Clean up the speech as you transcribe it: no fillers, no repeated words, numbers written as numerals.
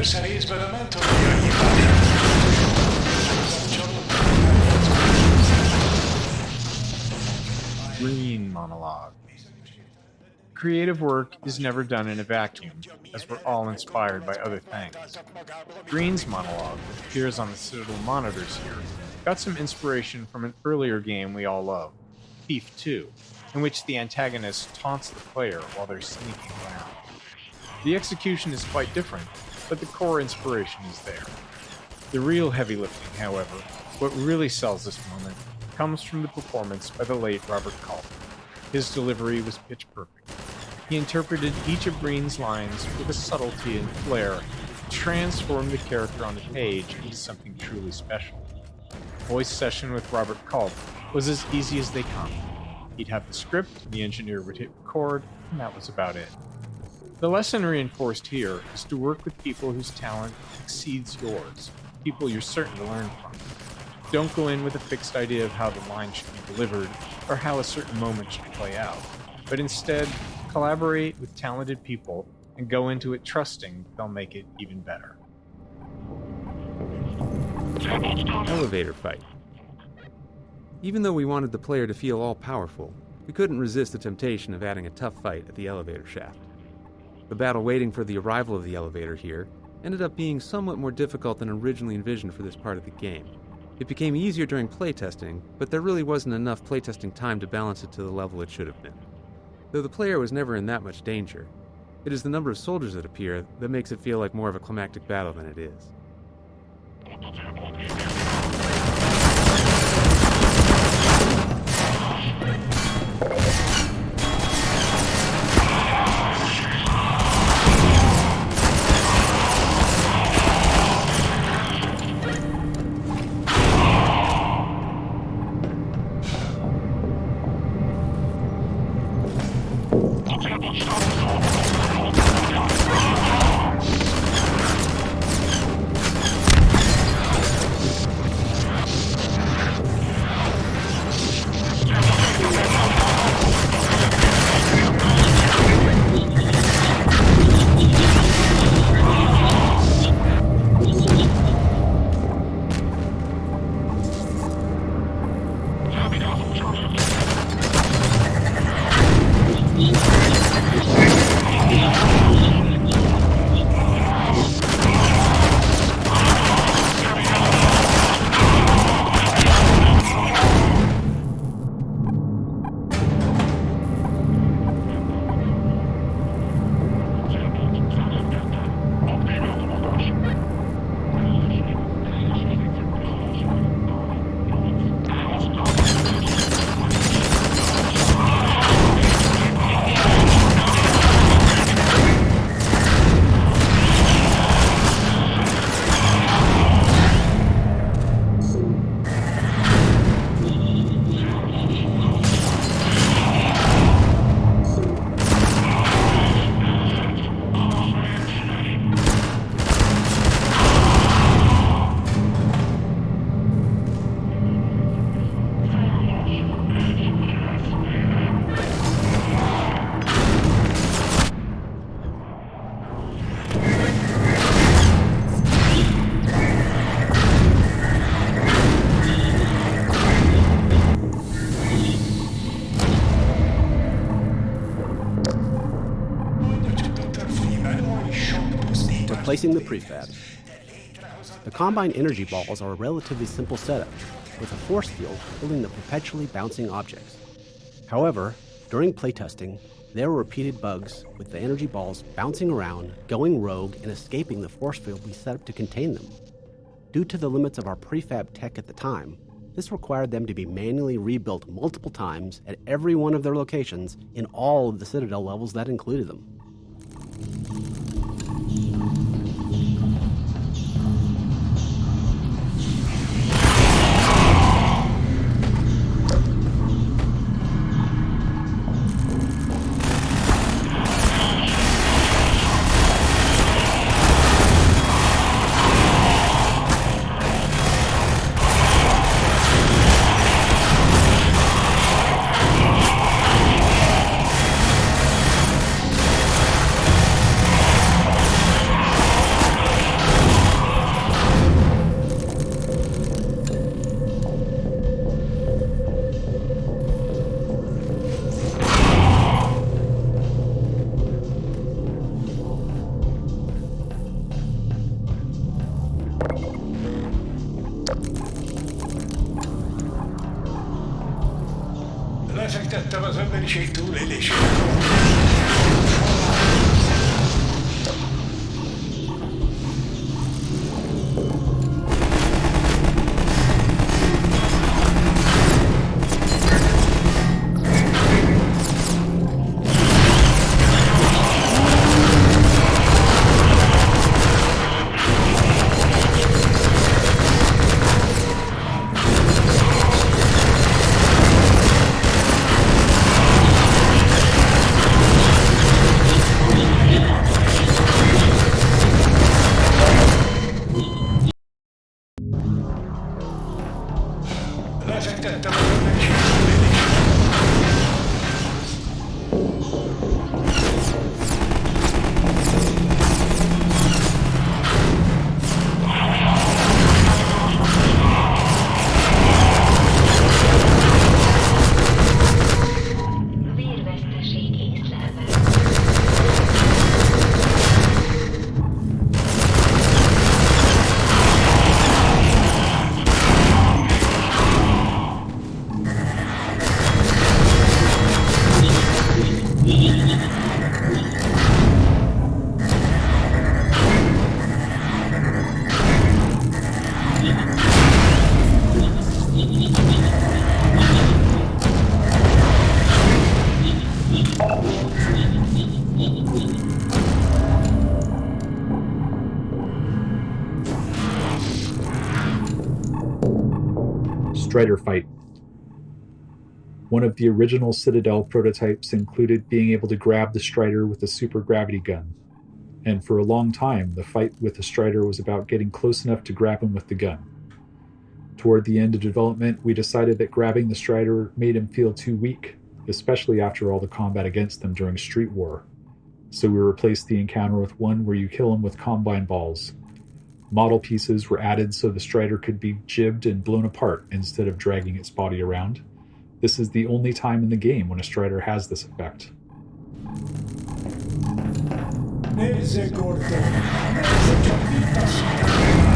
sarei sveramente di ogni parte. Green monologue. Creative work is never done in a vacuum, as we're all inspired by other things. Green's monologue, which appears on the Citadel monitors here, got some inspiration from an earlier game we all love, Thief 2, in which the antagonist taunts the player while they're sneaking around. The execution is quite different, but the core inspiration is there. The real heavy lifting, however, what really sells this moment, comes from the performance by the late Robert Culp. His delivery was pitch perfect. He interpreted each of Green's lines with a subtlety and flair that transformed the character on the page into something truly special. Voice session with Robert Culp was as easy as they come. He'd have the script, the engineer would hit record, and that was about it. The lesson reinforced here is to work with people whose talent exceeds yours, people you're certain to learn from. Don't go in with a fixed idea of how the line should be delivered or how a certain moment should play out, but instead collaborate with talented people and go into it trusting they'll make it even better. Elevator fight. Even though we wanted the player to feel all-powerful, we couldn't resist the temptation of adding a tough fight at the elevator shaft. The battle waiting for the arrival of the elevator here ended up being somewhat more difficult than originally envisioned for this part of the game. It became easier during playtesting, but there really wasn't enough playtesting time to balance it to the level it should have been. Though the player was never in that much danger, it is the number of soldiers that appear that makes it feel like more of a climactic battle than it is. Replacing the prefab. The Combine energy balls are a relatively simple setup, with a force field holding the perpetually bouncing objects. However, during playtesting, there were repeated bugs with the energy balls bouncing around, going rogue, and escaping the force field we set up to contain them. Due to the limits of our prefab tech at the time, this required them to be manually rebuilt multiple times at every one of their locations in all of the Citadel levels that included them. Lefektettem az emberiség túlélésére. Lefektettem az emberiség túlélésére. Vérveszteség észlelve. Strider fight. One of the original Citadel prototypes included being able to grab the Strider with a super gravity gun. And for a long time, the fight with the Strider was about getting close enough to grab him with the gun. Toward the end of development, we decided that grabbing the Strider made him feel too weak, especially after all the combat against them during Street War. So we replaced the encounter with one where you kill him with Combine balls. Model pieces were added so the Strider could be jibbed and blown apart instead of dragging its body around. This is the only time in the game when a Strider has this effect. Neyse Gordon, neyse çok bir taş.